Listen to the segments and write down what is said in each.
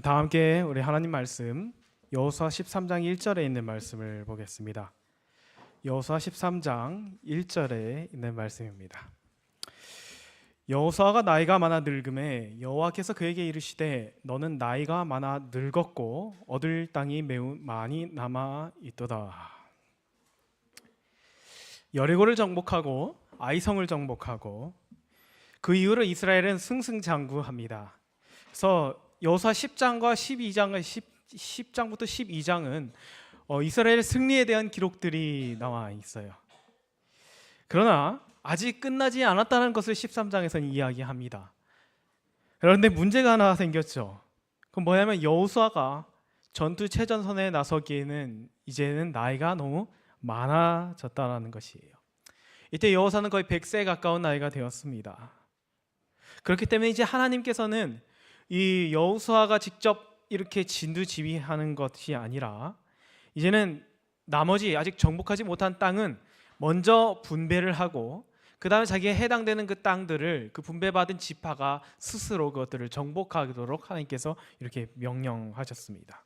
다 함께 우리 하나님 말씀 여호수아 13장 1절에 있는 말씀을 보겠습니다. 여호수아 13장 1절에 있는 말씀입니다. 여호수아가 나이가 많아 늙음에 여호와께서 그에게 이르시되 너는 나이가 많아 늙었고 얻을 땅이 매우 많이 남아 있도다. 여리고를 정복하고 아이성을 정복하고 그 이후로 이스라엘은 승승장구합니다. 그래서 여호수아 10장과 12장과 10장부터 12장은 이스라엘 승리에 대한 기록들이 나와 있어요. 그러나 아직 끝나지 않았다는 것을 13장에서는 이야기합니다. 그런데 문제가 하나 생겼죠. 그건 뭐냐면 여호수아가 전투 최전선에 나서기에는 이제는 나이가 너무 많아졌다는 것이에요. 이때 여호수아는 거의 100세에 가까운 나이가 되었습니다. 그렇기 때문에 이제 하나님께서는 이 여호수아가 직접 이렇게 진두지휘하는 것이 아니라 이제는 나머지 아직 정복하지 못한 땅은 먼저 분배를 하고 그 다음에 자기에 해당되는 그 땅들을 그 분배받은 지파가 스스로 그것들을 정복하도록 하나님께서 이렇게 명령하셨습니다.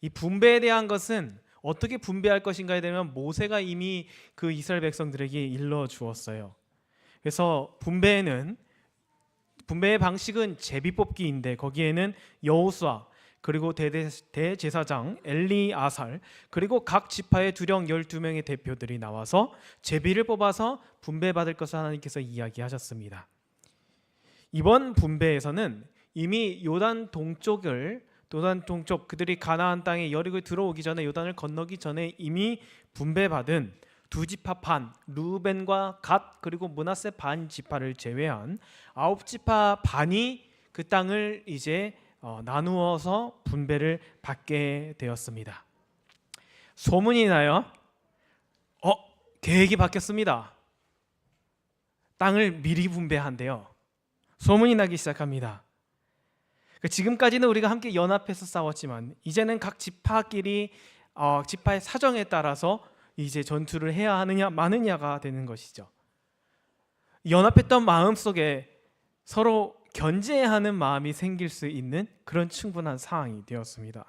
이 분배에 대한 것은 어떻게 분배할 것인가에 대한 모세가 이미 그 이스라엘 백성들에게 일러 주었어요. 그래서 분배의 방식은 제비뽑기인데 거기에는 여호수아 그리고 대제사장 엘리아살 그리고 각 지파의 두령 12명의 대표들이 나와서 제비를 뽑아서 분배받을 것을 하나님께서 이야기하셨습니다. 이번 분배에서는 이미 요단 동쪽 그들이 가나안 땅에 여리고에 들어오기 전에 요단을 건너기 전에 이미 분배받은 두 지파 반 루벤과 갓 그리고 므낫세 반 지파를 제외한 9지파 반이 그 땅을 이제 나누어서 분배를 받게 되었습니다. 소문이 나요. 계획이 바뀌었습니다. 땅을 미리 분배한대요. 소문이 나기 시작합니다. 지금까지는 우리가 함께 연합해서 싸웠지만 이제는 각 지파끼리 지파의 사정에 따라서 이제 전투를 해야 하느냐 마느냐가 되는 것이죠. 연합했던 마음 속에 서로 견제하는 마음이 생길 수 있는 그런 충분한 상황이 되었습니다.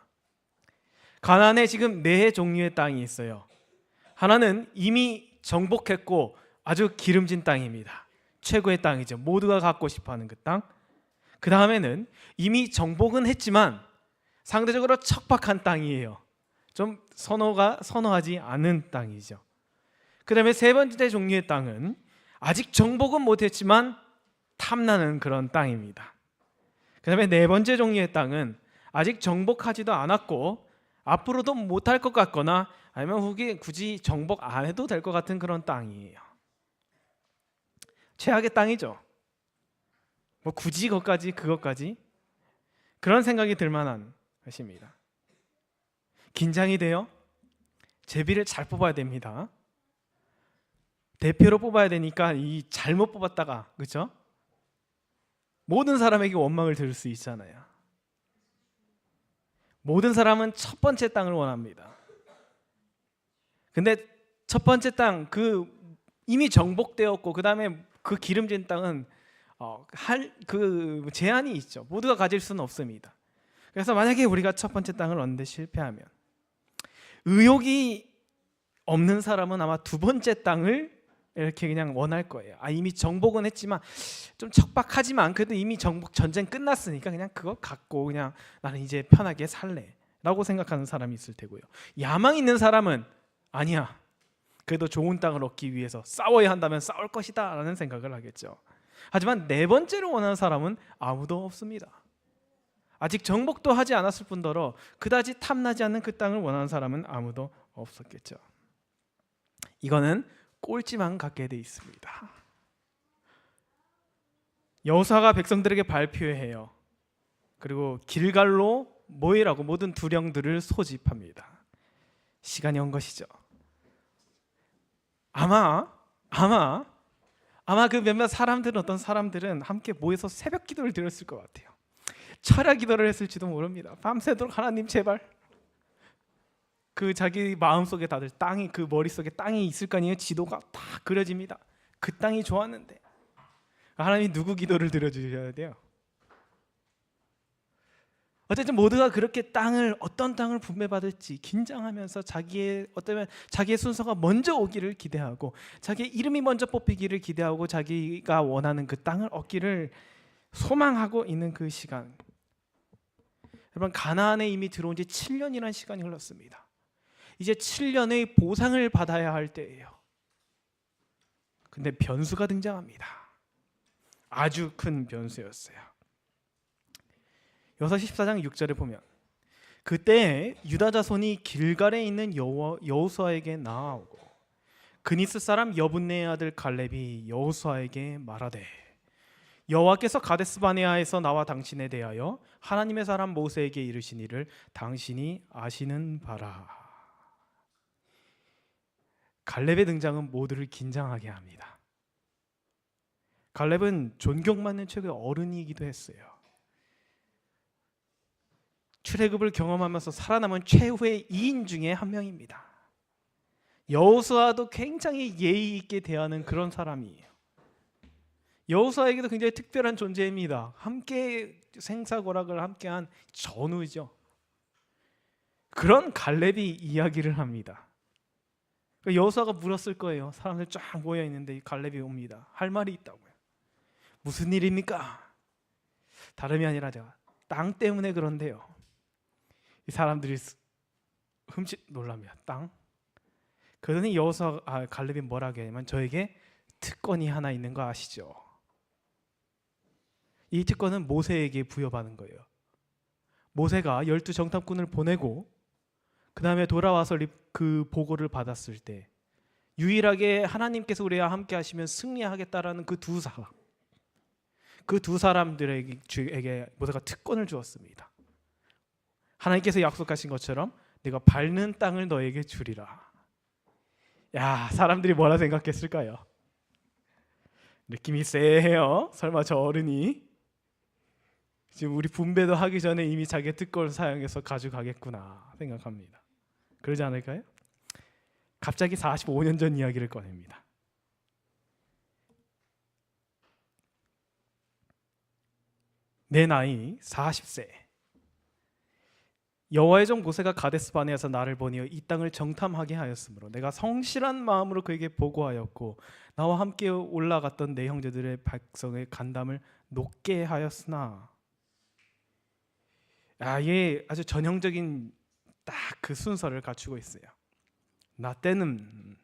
가나안에 지금 네 종류의 땅이 있어요. 하나는 이미 정복했고 아주 기름진 땅입니다. 최고의 땅이죠. 모두가 갖고 싶어하는 그 땅. 그 다음에는 이미 정복은 했지만 상대적으로 척박한 땅이에요. 좀 선호하지 않은 땅이죠. 그 다음에 세 번째 종류의 땅은 아직 정복은 못했지만 탐나는 그런 땅입니다. 그 다음에 네 번째 종류의 땅은 아직 정복하지도 않았고 앞으로도 못할 것 같거나 아니면 후기 굳이 정복 안 해도 될 것 같은 그런 땅이에요. 최악의 땅이죠. 뭐 굳이 그것까지 그런 생각이 들 만한 것입니다. 긴장이 돼요. 제비를 잘 뽑아야 됩니다. 대표로 뽑아야 되니까 이 잘못 뽑았다가 그렇죠? 모든 사람에게 원망을 들을 수 있잖아요. 모든 사람은 첫 번째 땅을 원합니다. 근데 첫 번째 땅 이미 정복되었고 그 다음에 그 기름진 땅은 그 제한이 있죠. 모두가 가질 수는 없습니다. 그래서 만약에 우리가 첫 번째 땅을 얻는데 실패하면 의욕이 없는 사람은 아마 두 번째 땅을 이렇게 그냥 원할 거예요. 이미 정복은 했지만 좀 척박하지만 그래도 이미 정복 전쟁 끝났으니까 그냥 그거 갖고 그냥 나는 이제 편하게 살래 라고 생각하는 사람이 있을 테고요. 야망 있는 사람은 아니야, 그래도 좋은 땅을 얻기 위해서 싸워야 한다면 싸울 것이다 라는 생각을 하겠죠. 하지만 네 번째로 원하는 사람은 아무도 없습니다. 아직 정복도 하지 않았을 뿐더러 그다지 탐나지 않는 그 땅을 원하는 사람은 아무도 없었겠죠. 이거는 꼴찌만 갖게 돼 있습니다. 여호수아가 백성들에게 발표해요. 그리고 길갈로 모이라고 모든 두령들을 소집합니다. 시간이 온 것이죠. 아마 그 몇몇 사람들은 어떤 사람들은 함께 모여서 새벽 기도를 드렸을 것 같아요. 철야 기도를 했을지도 모릅니다. 밤새도록 하나님 제발, 그 자기 마음속에 다들 땅이, 그 머릿속에 땅이 있을 거 아니에요. 지도가 다 그려집니다. 그 땅이 좋았는데 하나님 누구 기도를 들어주셔야 돼요? 어쨌든 모두가 그렇게 어떤 땅을 분배받을지 긴장하면서 자기의 순서가 먼저 오기를 기대하고 자기의 이름이 먼저 뽑히기를 기대하고 자기가 원하는 그 땅을 얻기를 소망하고 있는 그 시간. 여러분, 가나안에 이미 들어온 지 7년이라는 시간이 흘렀습니다. 이제 7년의 보상을 받아야 할 때예요. 근데 변수가 등장합니다. 아주 큰 변수였어요. 여호수아 14장 6절에 보면 그때 유다 자손이 길갈에 있는 여호수아에게 나아오고 그니스 사람 여분네의 아들 갈렙이 여호수아에게 말하되 여호와께서 가데스 바네아에서 나와 당신에 대하여 하나님의 사람 모세에게 이르신 일을 당신이 아시는 바라. 갈렙의 등장은 모두를 긴장하게 합니다. 갈렙은 존경받는 최고의 어른이기도 했어요. 출애굽을 경험하면서 살아남은 최후의 2인 중에 한 명입니다. 여호수아도 굉장히 예의 있게 대하는 그런 사람이에요. 여호수아에게도 굉장히 특별한 존재입니다. 함께 생사고락을 함께한 전우죠. 그런 갈렙이 이야기를 합니다. 여호수아가 물었을 거예요. 사람들 쫙 모여 있는데 갈렙이 옵니다. 할 말이 있다고요. 무슨 일입니까? 다름이 아니라 땅 때문에 그런데요. 이 사람들이 흠칫 놀랍니다. 땅? 그러더니 갈렙이 뭐라 하냐면 저에게 특권이 하나 있는 거 아시죠? 이 특권은 모세에게 부여받은 거예요. 모세가 12정탐꾼을 보내고 그 다음에 돌아와서 그 보고를 받았을 때 유일하게 하나님께서 우리와 함께 하시면 승리하겠다라는 그 두 사람들에게 모세가 특권을 주었습니다. 하나님께서 약속하신 것처럼 내가 밟는 땅을 너에게 주리라. 야, 사람들이 뭐라 생각했을까요? 느낌이 쎄해요. 설마 저 어른이 지금 우리 분배도 하기 전에 이미 자기의 특권을 사용해서 가져가겠구나 생각합니다. 그러지 않을까요? 갑자기 45년 전 이야기를 꺼냅니다. 내 나이 40세. 여호와의 종 모세가 가데스 바네아에서 나를 보내어 이 땅을 정탐하게 하였으므로 내가 성실한 마음으로 그에게 보고하였고 나와 함께 올라갔던 내 형제들의 백성의 간담을 높게 하였으나. 이게 아주 전형적인 딱 그 순서를 갖추고 있어요. 나 때는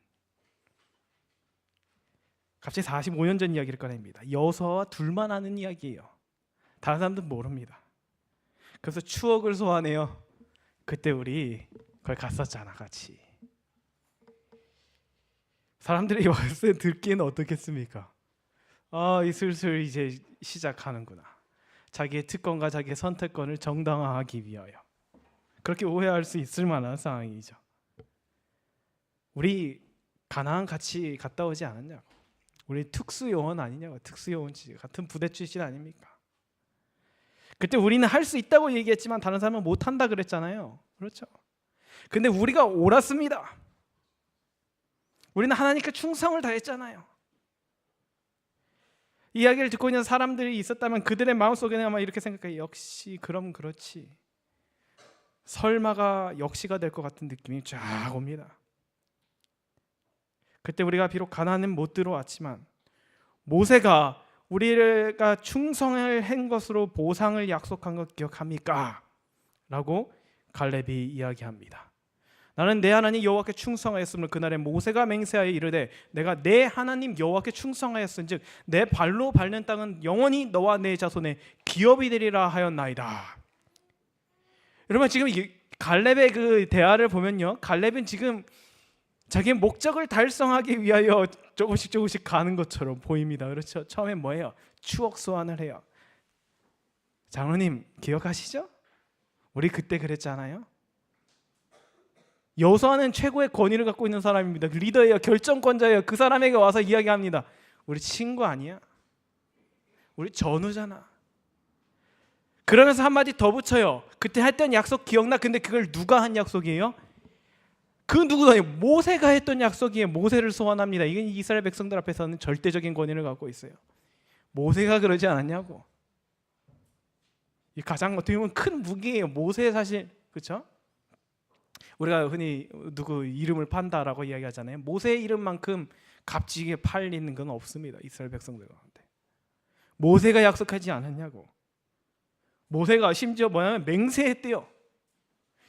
갑자기 45년 전 이야기를 꺼냅니다. 여호수아와 둘만 아는 이야기예요. 다른 사람들은 모릅니다. 그래서 추억을 소환해요. 그때 우리 거기 갔었잖아 같이. 사람들이 와서 듣기에는 어떻겠습니까? 이 슬슬 이제 시작하는구나. 자기의 특권과 자기의 선택권을 정당화하기 위하여. 그렇게 오해할 수 있을 만한 상황이죠. 우리 가나안 같이 갔다 오지 않았냐고. 우리 특수요원 아니냐고. 특수요원 같은 부대 출신 아닙니까? 그때 우리는 할 수 있다고 얘기했지만 다른 사람은 못한다 그랬잖아요. 그렇죠? 근데 우리가 옳았습니다. 우리는 하나님께 충성을 다했잖아요. 이야기를 듣고 있는 사람들이 있었다면 그들의 마음속에는 아마 이렇게 생각해요. 역시 그럼 그렇지. 설마가 역시가 될 것 같은 느낌이 쫙 옵니다. 그때 우리가 비록 가나안은 못 들어왔지만 모세가 우리가 충성을 한 것으로 보상을 약속한 것 기억합니까? 라고 갈렙이 이야기합니다. 나는 내 하나님 여호와께 충성하였으므로 그날에 모세가 맹세하여 이르되 내가 내 하나님 여호와께 충성하였은즉 내 발로 밟는 땅은 영원히 너와 내 자손의 기업이 되리라 하였나이다. 여러분, 지금 갈렙의 그 대화를 보면요, 갈렙은 지금 자기의 목적을 달성하기 위하여 조금씩 가는 것처럼 보입니다. 그렇죠? 처음에 뭐예요? 추억 소환을 해요. 장로님 기억하시죠? 우리 그때 그랬잖아요. 여호수아는 최고의 권위를 갖고 있는 사람입니다. 리더예요. 결정권자예요. 그 사람에게 와서 이야기합니다. 우리 친구 아니야? 우리 전우잖아. 그러면서 한마디 더 붙여요. 그때 했던 약속 기억나? 근데 그걸 누가 한 약속이에요? 그 누구도 아니에요. 모세가 했던 약속이에요. 모세를 소환합니다. 이건 이스라엘 백성들 앞에서는 절대적인 권위를 갖고 있어요. 모세가 그러지 않았냐고. 이 가장 어떻게 보면 큰 무기예요. 모세 사실, 그렇죠? 우리가 흔히 누구 이름을 판다라고 이야기하잖아요. 모세 이름만큼 값지게 팔리는 건 없습니다. 이스라엘 백성들한테. 모세가 약속하지 않았냐고. 모세가 심지어 뭐냐면 맹세했대요.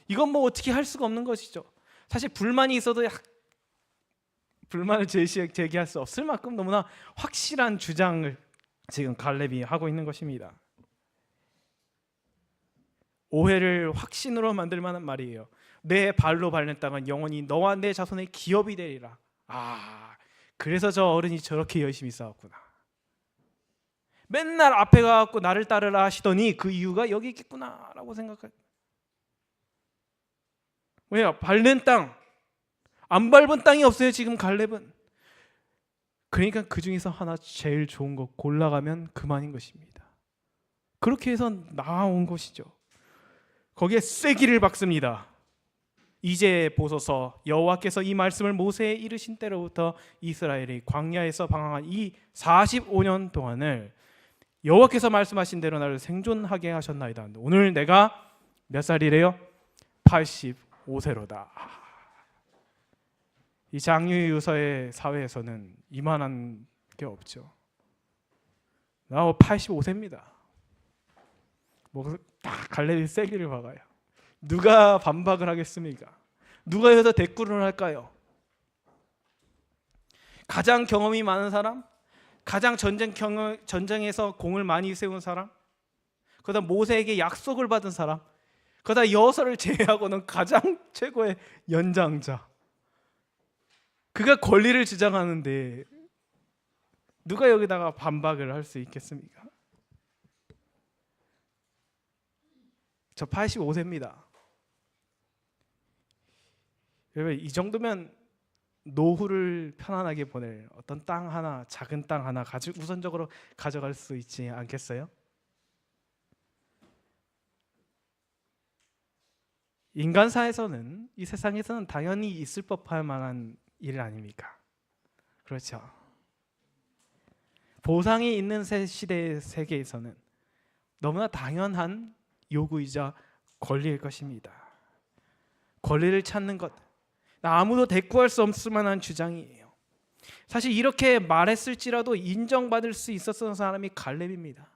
이건 뭐 어떻게 할 수가 없는 것이죠. 사실 불만이 있어도 불만을 제기할 수 없을 만큼 너무나 확실한 주장을 지금 갈렙이 하고 있는 것입니다. 오해를 확신으로 만들 만한 말이에요. 내 발로 밟는 땅은 영원히 너와 내 자손의 기업이 되리라. 그래서 저 어른이 저렇게 열심히 싸웠구나. 맨날 앞에 가갖고 나를 따르라 하시더니 그 이유가 여기 있겠구나라고 생각해요. 왜요? 밟는 땅, 안 밟은 땅이 없어요 지금 갈렙은. 그러니까 그 중에서 하나 제일 좋은 거 골라가면 그만인 것입니다. 그렇게 해서 나아온 것이죠. 거기에 쐐기를 박습니다. 이제 보소서, 여호와께서 이 말씀을 모세에 이르신 때로부터 이스라엘이 광야에서 방황한 이 45년 동안을 여호와께서 말씀하신 대로 나를 생존하게 하셨나이다. 오늘 내가 몇 살이래요? 85세로다. 이 장유유서의 사회에서는 이만한 게 없죠. 나 85세입니다. 뭐 딱 갈렙이 쐐기를 박아요. 누가 반박을 하겠습니까? 누가 여기서 대꾸를 할까요? 가장 경험이 많은 사람, 가장 전쟁에서 공을 많이 세운 사람, 그러다 모세에게 약속을 받은 사람, 그러다 여호수아를 제외하고는 가장 최고의 연장자. 그가 권리를 주장하는데 누가 여기다가 반박을 할 수 있겠습니까? 저 85세입니다. 여러분, 이 정도면 노후를 편안하게 보낼 어떤 땅 하나, 작은 땅 하나 우선적으로 가져갈 수 있지 않겠어요? 인간사에서는, 이 세상에서는 당연히 있을 법할 만한 일 아닙니까? 그렇죠. 보상이 있는 시대의 세계에서는 너무나 당연한 요구이자 권리일 것입니다. 권리를 찾는 것, 아무도 대꾸할 수 없을 만한 주장이에요. 사실 이렇게 말했을지라도 인정받을 수 있었던 사람이 갈렙입니다.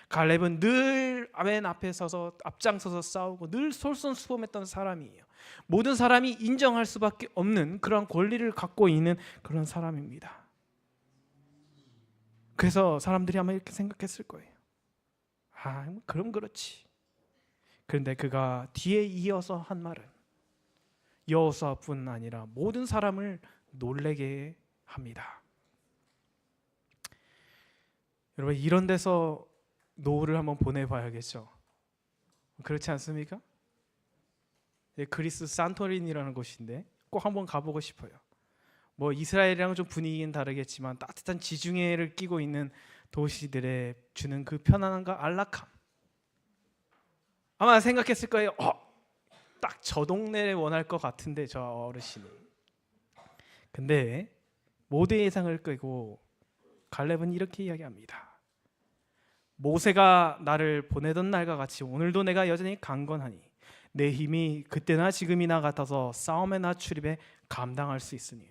갈렙은 늘 맨 앞에 서서 앞장서서 싸우고 늘 솔선수범했던 사람이에요. 모든 사람이 인정할 수밖에 없는 그런 권리를 갖고 있는 그런 사람입니다. 그래서 사람들이 아마 이렇게 생각했을 거예요. 그럼 그렇지. 그런데 그가 뒤에 이어서 한 말은 여호수아뿐 아니라 모든 사람을 놀래게 합니다. 여러분, 이런 데서 노후를 한번 보내봐야겠죠. 그렇지 않습니까? 그리스 산토린이라는 곳인데 꼭 한번 가보고 싶어요. 뭐 이스라엘이랑 좀 분위기는 다르겠지만 따뜻한 지중해를 끼고 있는 도시들에 주는 그 편안함과 안락함, 아마 생각했을 거예요. 딱 저 동네에 원할 것 같은데 저 어르신이. 근데 모두의 예상을 끄고 갈렙은 이렇게 이야기합니다. 모세가 나를 보내던 날과 같이 오늘도 내가 여전히 강건하니 내 힘이 그때나 지금이나 같아서 싸움에나 출입에 감당할 수 있으니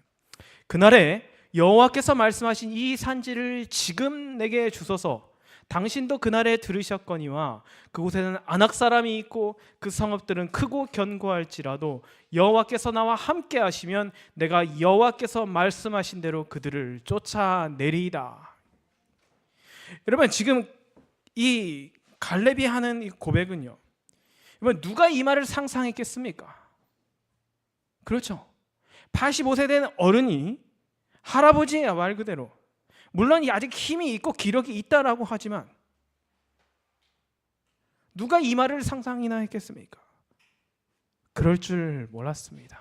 그날에 여호와께서 말씀하신 이 산지를 지금 내게 주소서. 당신도 그날에 들으셨거니와 그곳에는 아낙 사람이 있고 그 성읍들은 크고 견고할지라도 여호와께서 나와 함께 하시면 내가 여호와께서 말씀하신 대로 그들을 쫓아내리이다. 여러분, 지금 이 갈렙이 하는 이 고백은요, 여러분, 누가 이 말을 상상했겠습니까? 그렇죠. 85세 된 어른이, 할아버지예요, 말 그대로. 물론 아직 힘이 있고 기력이 있다라고 하지만 누가 이 말을 상상이나 했겠습니까? 그럴 줄 몰랐습니다.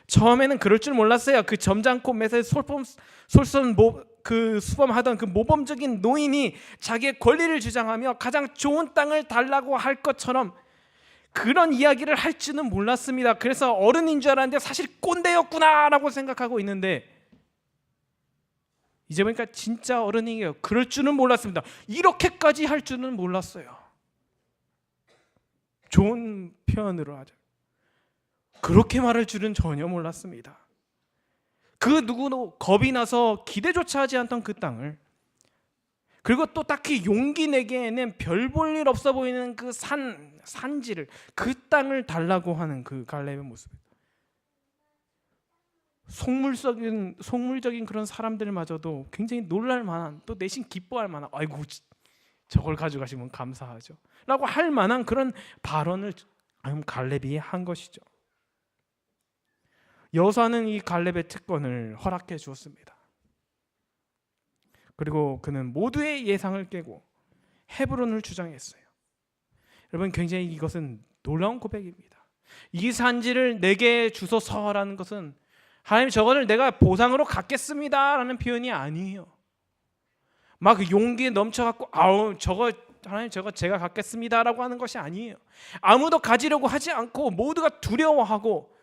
처음에는 그럴 줄 몰랐어요. 그 점잖고 매사에 수범하던 그 모범적인 노인이 자기의 권리를 주장하며 가장 좋은 땅을 달라고 할 것처럼 그런 이야기를 할 줄은 몰랐습니다. 그래서 어른인 줄 알았는데 사실 꼰대였구나라고 생각하고 있는데 이제 보니까 진짜 어른이에요. 그럴 줄은 몰랐습니다. 이렇게까지 할 줄은 몰랐어요. 좋은 표현으로 하죠. 그렇게 말할 줄은 전혀 몰랐습니다. 그 누구도 겁이 나서 기대조차 하지 않던 그 땅을, 그리고 또 딱히 용기 내기에는 별 볼 일 없어 보이는 그 산지를, 그 땅을 달라고 하는 그 갈렙의 모습. 속물적인 그런 사람들마저도 굉장히 놀랄 만한, 또 내심 기뻐할 만한, 아이고 저걸 가져가시면 감사하죠 라고 할 만한 그런 발언을 갈렙이 한 것이죠. 여호수아는 이 갈렙의 특권을 허락해 주었습니다. 그리고 그는 모두의 예상을 깨고 헤브론을 주장했어요. 여러분, 굉장히 이것은 놀라운 고백입니다. 이 산지를 내게 주소서라는 것은 하나님, 저거를 내가 보상으로 갖겠습니다 라는 표현이 아니에요. 막 용기에 넘쳐갖고 저거 하나님, 저거 제가 갖겠습니다 라고 하는 것이 아니에요. 아무도 가지려고 하지 않고 모두가 두려워하고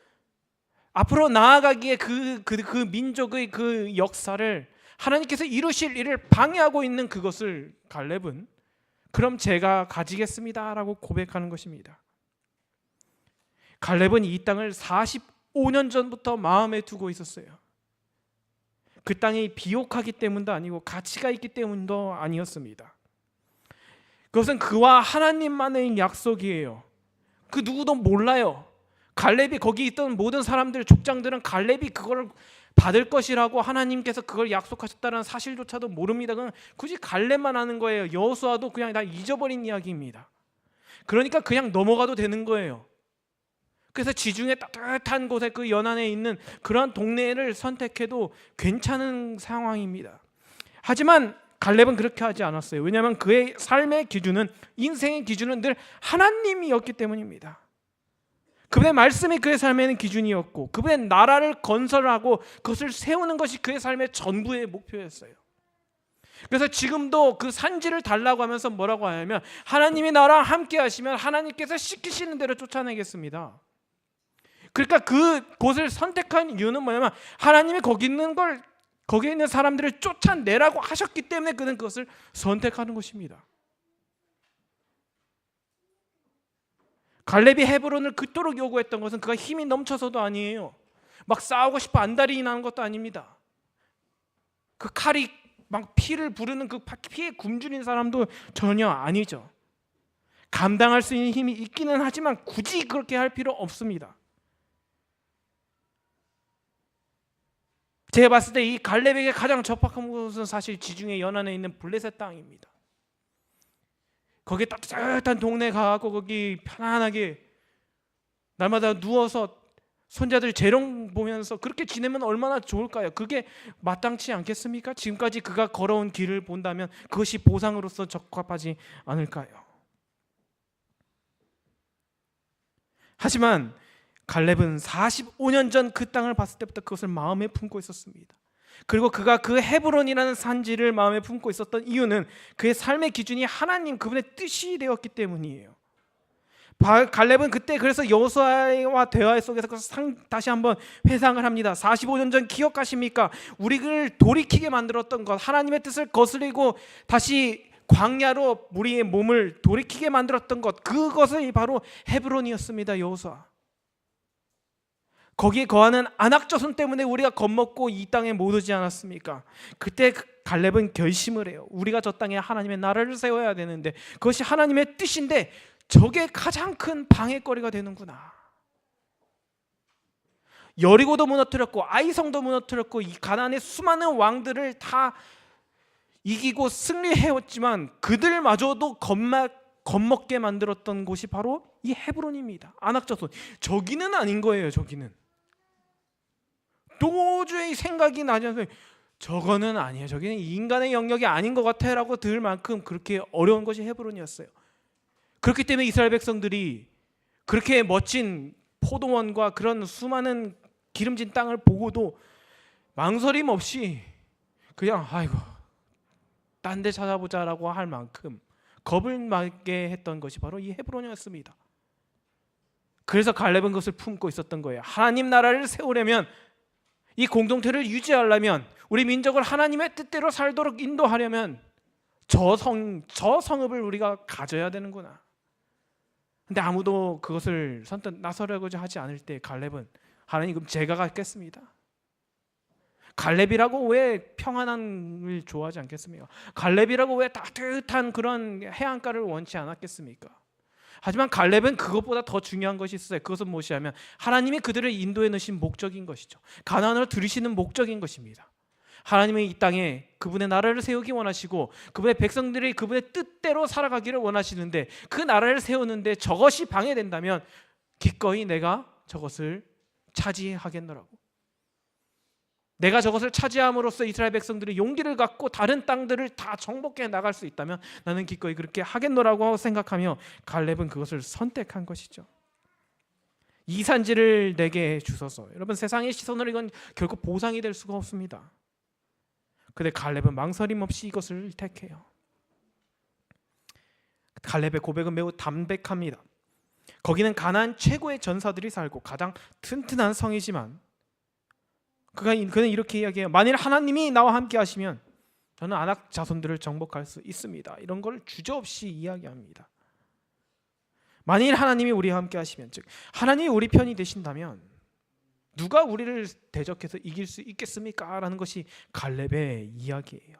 앞으로 나아가기에 그 민족의 그 역사를 하나님께서 이루실 일을 방해하고 있는 그것을 갈렙은 그럼 제가 가지겠습니다 라고 고백하는 것입니다. 갈렙은 이 땅을 45년 전부터 마음에 두고 있었어요. 그 땅이 비옥하기 때문도 아니고 가치가 있기 때문도 아니었습니다. 그것은 그와 하나님만의 약속이에요. 그 누구도 몰라요. 갈렙이, 거기 있던 모든 사람들, 족장들은 갈렙이 그걸 받을 것이라고 하나님께서 그걸 약속하셨다는 사실조차도 모릅니다. 그건 굳이 갈렙만 아는 거예요. 여호수아도 그냥 다 잊어버린 이야기입니다. 그러니까 그냥 넘어가도 되는 거예요. 그래서 지중해 따뜻한 곳에 그 연안에 있는 그런 동네를 선택해도 괜찮은 상황입니다. 하지만 갈렙은 그렇게 하지 않았어요. 왜냐하면 그의 삶의 기준은, 인생의 기준은 늘 하나님이었기 때문입니다. 그분의 말씀이 그의 삶에는 기준이었고, 그분의 나라를 건설하고 그것을 세우는 것이 그의 삶의 전부의 목표였어요. 그래서 지금도 그 산지를 달라고 하면서 뭐라고 하냐면, 하나님이 나랑 함께 하시면 하나님께서 시키시는 대로 쫓아내겠습니다. 그러니까 그 곳을 선택한 이유는 뭐냐면, 하나님이 거기에 있는 사람들을 쫓아내라고 하셨기 때문에 그는 그것을 선택하는 것입니다. 갈렙이 헤브론을 그토록 요구했던 것은 그가 힘이 넘쳐서도 아니에요. 막 싸우고 싶어 안달이 나는 것도 아닙니다. 그 칼이 막 피를 부르는 그 피에 굶주린 사람도 전혀 아니죠. 감당할 수 있는 힘이 있기는 하지만 굳이 그렇게 할 필요 없습니다. 제가 봤을 때 이 갈렙에게 가장 적합한 곳은 사실 지중해 연안에 있는 블레셋 땅입니다. 거기 따뜻한 동네 가고 거기 편안하게 날마다 누워서 손자들 재롱 보면서 그렇게 지내면 얼마나 좋을까요? 그게 마땅치 않겠습니까? 지금까지 그가 걸어온 길을 본다면 그것이 보상으로서 적합하지 않을까요? 하지만 갈렙은 45년 전 그 땅을 봤을 때부터 그것을 마음에 품고 있었습니다. 그리고 그가 그 헤브론이라는 산지를 마음에 품고 있었던 이유는 그의 삶의 기준이 하나님, 그분의 뜻이 되었기 때문이에요. 갈렙은 그때 그래서 여호수아와 대화 속에서 다시 한번 회상을 합니다. 45년 전 기억하십니까? 우리를 돌이키게 만들었던 것, 하나님의 뜻을 거스리고 다시 광야로 우리의 몸을 돌이키게 만들었던 것, 그것이 바로 헤브론이었습니다. 여호수아. 거기에 거하는 아낙 자손 때문에 우리가 겁먹고 이 땅에 못 오지 않았습니까? 그때 갈렙은 결심을 해요. 우리가 저 땅에 하나님의 나라를 세워야 되는데 그것이 하나님의 뜻인데 저게 가장 큰 방해거리가 되는구나. 여리고도 무너뜨렸고 아이성도 무너뜨렸고 이 가나안의 수많은 왕들을 다 이기고 승리해왔지만 그들마저도 겁먹게 만들었던 곳이 바로 이 헤브론입니다. 아낙 자손. 저기는 아닌 거예요. 저기는 도저히 생각이 나지 않아요. 저거는 아니에요. 저기는 인간의 영역이 아닌 것 같아 라고 들 만큼 그렇게 어려운 것이 헤브론이었어요. 그렇기 때문에 이스라엘 백성들이 그렇게 멋진 포도원과 그런 수많은 기름진 땅을 보고도 망설임 없이 그냥 아이고 딴 데 찾아보자라고 할 만큼 겁을 먹게 했던 것이 바로 이 헤브론이었습니다. 그래서 갈렙은 그것을 품고 있었던 거예요. 하나님 나라를 세우려면, 이 공동체를 유지하려면, 우리 민족을 하나님의 뜻대로 살도록 인도하려면 저 성읍을 우리가 가져야 되는구나. 근데 아무도 그것을 선뜻 나서려고 하지 않을 때 갈렙은 하나님 그럼 제가 갖겠습니다. 갈렙이라고 왜 평안함을 좋아하지 않겠습니까? 갈렙이라고 왜 따뜻한 그런 해안가를 원치 않았겠습니까? 하지만 갈렙은 그것보다 더 중요한 것이 있어요. 그것은 무엇이냐면 하나님이 그들을 인도해 넣으신 목적인 것이죠. 가나안으로 들이시는 목적인 것입니다. 하나님은 이 땅에 그분의 나라를 세우기 원하시고 그분의 백성들이 그분의 뜻대로 살아가기를 원하시는데 그 나라를 세우는데 저것이 방해된다면 기꺼이 내가 저것을 차지하겠노라고. 내가 저것을 차지함으로써 이스라엘 백성들이 용기를 갖고 다른 땅들을 다 정복해 나갈 수 있다면 나는 기꺼이 그렇게 하겠노라고 생각하며 갈렙은 그것을 선택한 것이죠. 이 산지를 내게 주소서. 여러분 세상의 시선으로 이건 결코 보상이 될 수가 없습니다. 근데 갈렙은 망설임 없이 이것을 택해요. 갈렙의 고백은 매우 담백합니다. 거기는 가나안 최고의 전사들이 살고 가장 튼튼한 성이지만 그는 이렇게 이야기해요. 만일 하나님이 나와 함께 하시면 저는 아낙 자손들을 정복할 수 있습니다. 이런 걸 주저없이 이야기합니다. 만일 하나님이 우리와 함께 하시면, 즉 하나님이 우리 편이 되신다면 누가 우리를 대적해서 이길 수 있겠습니까? 라는 것이 갈렙의 이야기예요.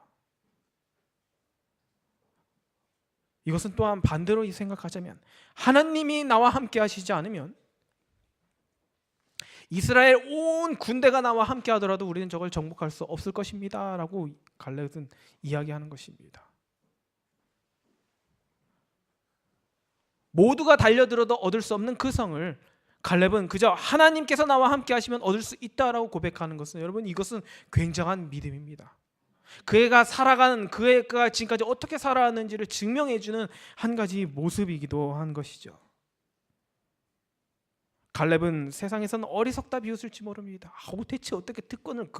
이것은 또한 반대로 생각하자면 하나님이 나와 함께 하시지 않으면 이스라엘 온 군대가 나와 함께 하더라도 우리는 저걸 정복할 수 없을 것입니다 라고 갈렙은 이야기하는 것입니다. 모두가 달려들어도 얻을 수 없는 그 성을 갈렙은 그저 하나님께서 나와 함께 하시면 얻을 수 있다라고 고백하는 것은, 여러분 이것은 굉장한 믿음입니다. 그애가 살아가는, 그애가 지금까지 어떻게 살아왔는지를 증명해주는 한 가지 모습이기도 한 것이죠. 갈렙은 세상에서는 어리석다 비웃을지 모릅니다. 대체 어떻게 특권을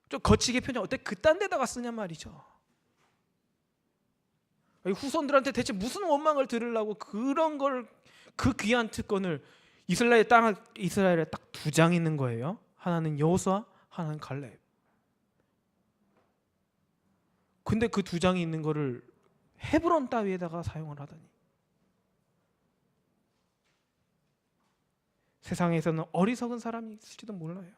좀 거치게 표현 어떻게 그딴 데다가 쓰냔 말이죠. 후손들한테 대체 무슨 원망을 들으려고 그런 걸, 그 귀한 특권을 이스라엘에 딱 두 장 있는 거예요. 하나는 여호수아, 하나는 갈렙. 근데 그 두 장이 있는 거를 헤브론 따위에다가 사용을 하다니. 세상에서는 어리석은 사람이 있을지도 몰라요.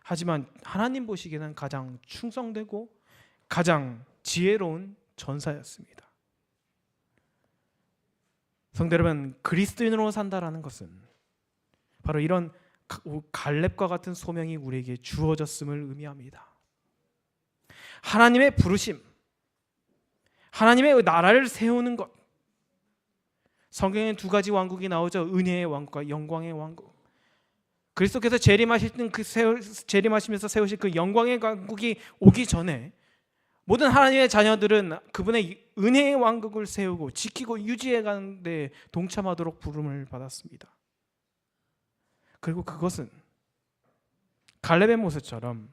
하지만 하나님 보시기에는 가장 충성되고 가장 지혜로운 전사였습니다. 성도 여러분, 그리스도인으로 산다라는 것은 바로 이런 갈렙과 같은 소명이 우리에게 주어졌음을 의미합니다. 하나님의 부르심, 하나님의 나라를 세우는 것. 성경에 두 가지 왕국이 나오죠. 은혜의 왕국과 영광의 왕국. 그리스도께서 재림하시면서 세우실 그 영광의 왕국이 오기 전에 모든 하나님의 자녀들은 그분의 은혜의 왕국을 세우고 지키고 유지해가는 데 동참하도록 부름을 받았습니다. 그리고 그것은 갈렙의 모습처럼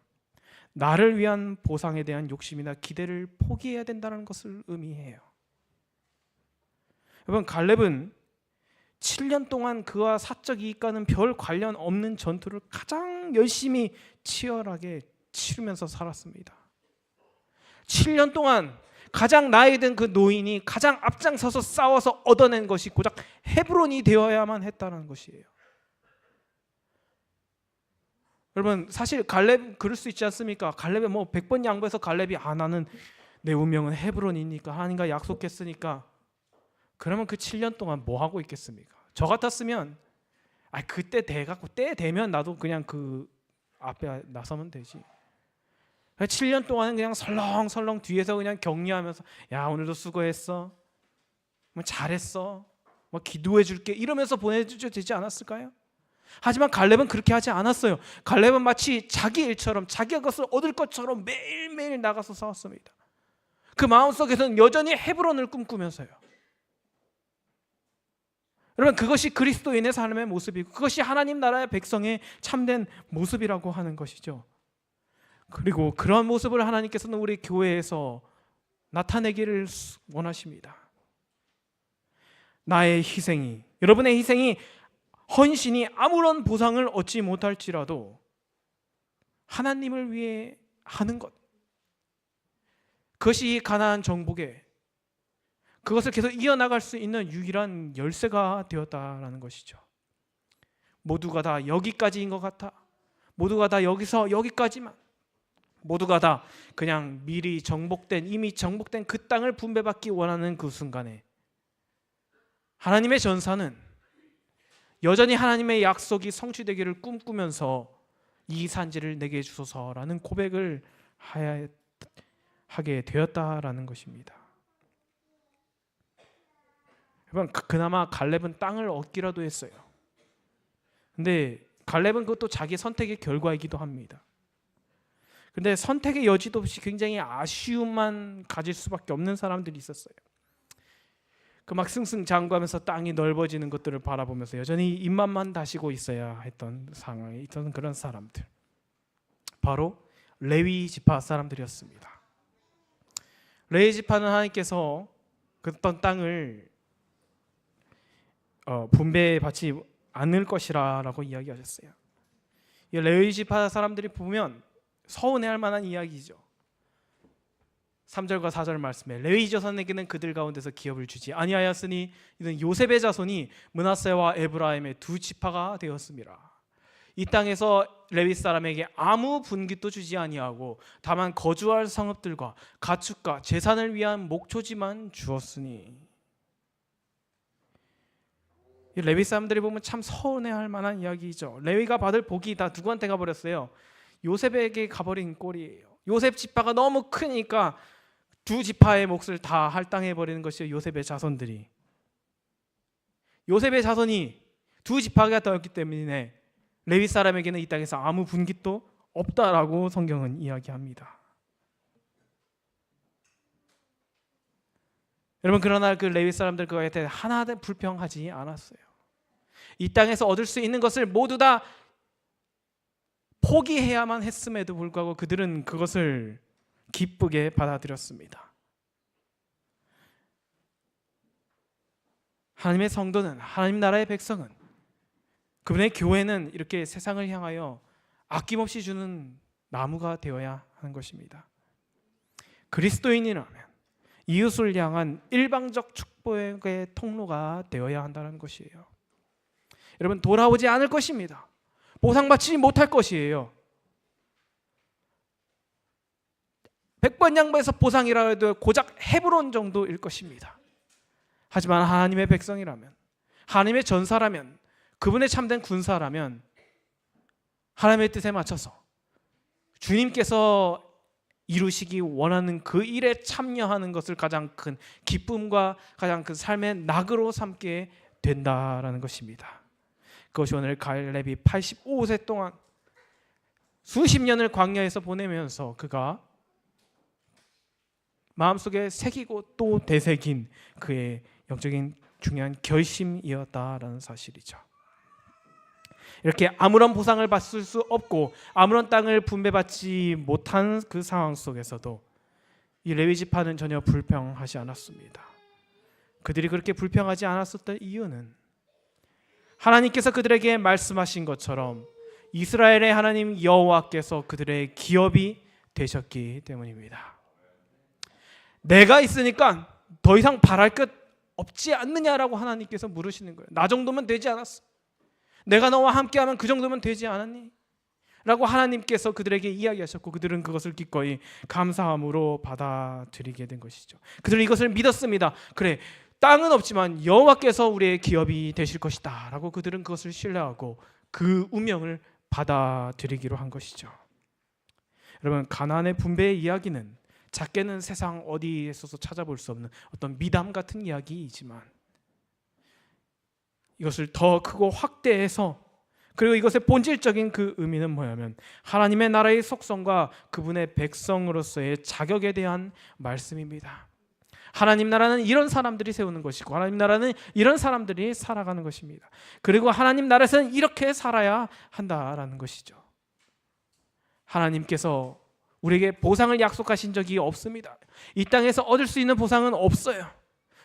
나를 위한 보상에 대한 욕심이나 기대를 포기해야 된다는 것을 의미해요. 여러분, 갈렙은 7년 동안 그와 사적 이익과는 별 관련 없는 전투를 가장 열심히 치열하게 치르면서 살았습니다. 7년 동안 가장 나이 든 그 노인이 가장 앞장서서 싸워서 얻어낸 것이 고작 헤브론이 되어야만 했다는 것이에요. 여러분, 사실 갈렙 그럴 수 있지 않습니까? 갈렙에 100번 양보해서 갈렙이 나는 내 운명은 헤브론이니까 하나님과 약속했으니까, 그러면 그 7년 동안 뭐 하고 있겠습니까? 저 같았으면 그때 때 되면 나도 그냥 그 앞에 나서면 되지. 7년 동안은 그냥 설렁설렁 뒤에서 그냥 격려하면서 야, 오늘도 수고했어, 잘했어, 기도해 줄게 이러면서 보내줘도 되지 않았을까요? 하지만 갈렙은 그렇게 하지 않았어요. 갈렙은 마치 자기 일처럼, 자기가 그것을 얻을 것처럼 매일매일 나가서 싸웠습니다. 그 마음속에서는 여전히 헤브론을 꿈꾸면서요. 여러분, 그것이 그리스도인의 삶의 모습이고 그것이 하나님 나라의 백성의 참된 모습이라고 하는 것이죠. 그리고 그런 모습을 하나님께서는 우리 교회에서 나타내기를 원하십니다. 나의 희생이, 여러분의 희생이, 헌신이 아무런 보상을 얻지 못할지라도 하나님을 위해 하는 것, 그것이 가나안 정복의, 그것을 계속 이어나갈 수 있는 유일한 열쇠가 되었다라는 것이죠. 모두가 다 여기까지인 것 같아. 모두가 다 여기서 여기까지만. 모두가 다 그냥 미리 이미 정복된 그 땅을 분배받기 원하는 그 순간에 하나님의 전사는 여전히 하나님의 약속이 성취되기를 꿈꾸면서 이 산지를 내게 주소서라는 고백을 하게 되었다라는 것입니다. 여러분, 그나마 갈렙은 땅을 얻기라도 했어요. 근데 갈렙은 그것도 자기 선택의 결과이기도 합니다. 근데 선택의 여지도 없이 굉장히 아쉬움만 가질 수밖에 없는 사람들이 있었어요. 그 막 승승장구하면서 땅이 넓어지는 것들을 바라보면서 여전히 입맛만 다시고 있어야 했던 상황에 있던 그런 사람들, 바로 레위 지파 사람들이었습니다. 레위 지파는 하나님께서 어떤 땅을 분배받지 않을 것이라고 이야기하셨어요. 이 레위 지파 사람들이 보면 서운해할 만한 이야기죠. 3절과 4절 말씀에 레위 자손에게는 그들 가운데서 기업을 주지 아니하였으니 이는 요셉의 자손이 므낫세와 에브라임의 두 지파가 되었습니다. 이 땅에서 레위 사람에게 아무 분깃도 주지 아니하고 다만 거주할 성읍들과 가축과 재산을 위한 목초지만 주었으니. 이 레위 사람들이 보면 참 서운해할 만한 이야기죠. 레위가 받을 복이 다 누구한테 가버렸어요? 요셉에게 가버린 꼴이에요. 요셉 지파가 너무 크니까 두 지파의 몫을 다 할당해버리는 것이요, 요셉의 자손들이. 요셉의 자손이 두 지파가 되었기 때문에 레위 사람에게는 이 땅에서 아무 분깃도 없다라고 성경은 이야기합니다. 여러분, 그러나 그 레위 사람들 그거에 대해 하나도 불평하지 않았어요. 이 땅에서 얻을 수 있는 것을 모두 다 포기해야만 했음에도 불구하고 그들은 그것을 기쁘게 받아들였습니다. 하나님의 성도는, 하나님 나라의 백성은, 그분의 교회는 이렇게 세상을 향하여 아낌없이 주는 나무가 되어야 하는 것입니다. 그리스도인이라면 이웃을 향한 일방적 축복의 통로가 되어야 한다는 것이에요. 여러분, 돌아오지 않을 것입니다. 보상받지 못할 것이에요. 100번 양보해서 보상이라 해도 고작 헤브론 정도일 것입니다. 하지만 하나님의 백성이라면, 하나님의 전사라면, 그분의 참된 군사라면 하나님의 뜻에 맞춰서 주님께서 이루시기 원하는 그 일에 참여하는 것을 가장 큰 기쁨과 가장 큰 삶의 낙으로 삼게 된다라는 것입니다. 그것이 오늘 갈렙이 85세 동안 수십 년을 광야에서 보내면서 그가 마음속에 새기고 또 되새긴 그의 영적인 중요한 결심이었다라는 사실이죠. 이렇게 아무런 보상을 받을 수 없고 아무런 땅을 분배받지 못한 그 상황 속에서도 이 레위 지파는 전혀 불평하지 않았습니다. 그들이 그렇게 불평하지 않았었던 이유는 하나님께서 그들에게 말씀하신 것처럼 이스라엘의 하나님 여호와께서 그들의 기업이 되셨기 때문입니다. 내가 있으니까 더 이상 바랄 것 없지 않느냐라고 하나님께서 물으시는 거예요. 나 정도면 되지 않았어? 내가 너와 함께하면 그 정도면 되지 않았니? 라고 하나님께서 그들에게 이야기하셨고 그들은 그것을 기꺼이 감사함으로 받아들이게 된 것이죠. 그들은 이것을 믿었습니다. 그래, 땅은 없지만 여호와께서 우리의 기업이 되실 것이다 라고 그들은 그것을 신뢰하고 그 운명을 받아들이기로 한 것이죠. 여러분, 가나안의 분배의 이야기는 작게는 세상 어디에서도 찾아볼 수 없는 어떤 미담 같은 이야기이지만 이것을 더 크고 확대해서, 그리고 이것의 본질적인 그 의미는 뭐냐면 하나님의 나라의 속성과 그분의 백성으로서의 자격에 대한 말씀입니다. 하나님 나라는 이런 사람들이 세우는 것이고 하나님 나라는 이런 사람들이 살아가는 것입니다. 그리고 하나님 나라에서는 이렇게 살아야 한다라는 것이죠. 하나님께서 우리에게 보상을 약속하신 적이 없습니다. 이 땅에서 얻을 수 있는 보상은 없어요.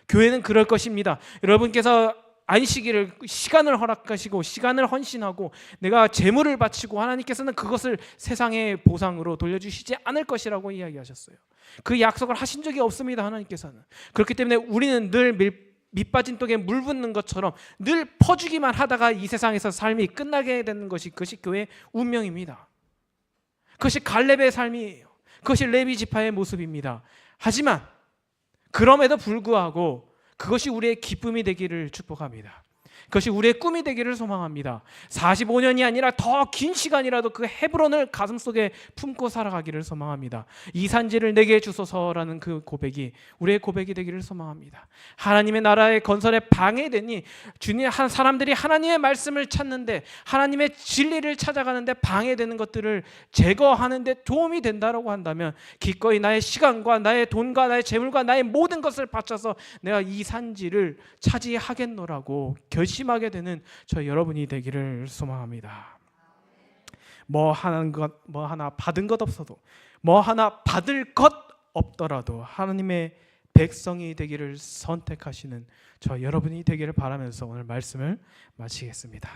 교회는 그럴 것입니다. 여러분께서 안식일을 시간을 허락하시고 시간을 헌신하고 내가 재물을 바치고 하나님께서는 그것을 세상의 보상으로 돌려주시지 않을 것이라고 이야기하셨어요. 그 약속을 하신 적이 없습니다. 하나님께서는. 그렇기 때문에 우리는 늘 밑빠진 독에 물 붓는 것처럼 늘 퍼주기만 하다가 이 세상에서 삶이 끝나게 되는 것이 그것이 교회의 운명입니다. 그것이 갈렙의 삶이에요. 그것이 레위 지파의 모습입니다. 하지만 그럼에도 불구하고 그것이 우리의 기쁨이 되기를 축복합니다. 그것이 우리의 꿈이 되기를 소망합니다. 45년이 아니라 더 긴 시간이라도 그 헤브론을 가슴속에 품고 살아가기를 소망합니다. 이 산지를 내게 주소서라는 그 고백이 우리의 고백이 되기를 소망합니다. 하나님의 나라의 건설에 방해되니 주님 한 사람들이 하나님의 말씀을 찾는데 하나님의 진리를 찾아가는데 방해되는 것들을 제거하는데 도움이 된다라고 한다면 기꺼이 나의 시간과 나의 돈과 나의 재물과 나의 모든 것을 바쳐서 내가 이 산지를 차지하겠노라고 결심하게 되는 저 여러분이 되기를 소망합니다. 뭐 하나 받은 것 없어도 뭐 하나 받을 것 없더라도 하나님의 백성이 되기를 선택하시는 저 여러분이 되기를 바라면서 오늘 말씀을 마치겠습니다.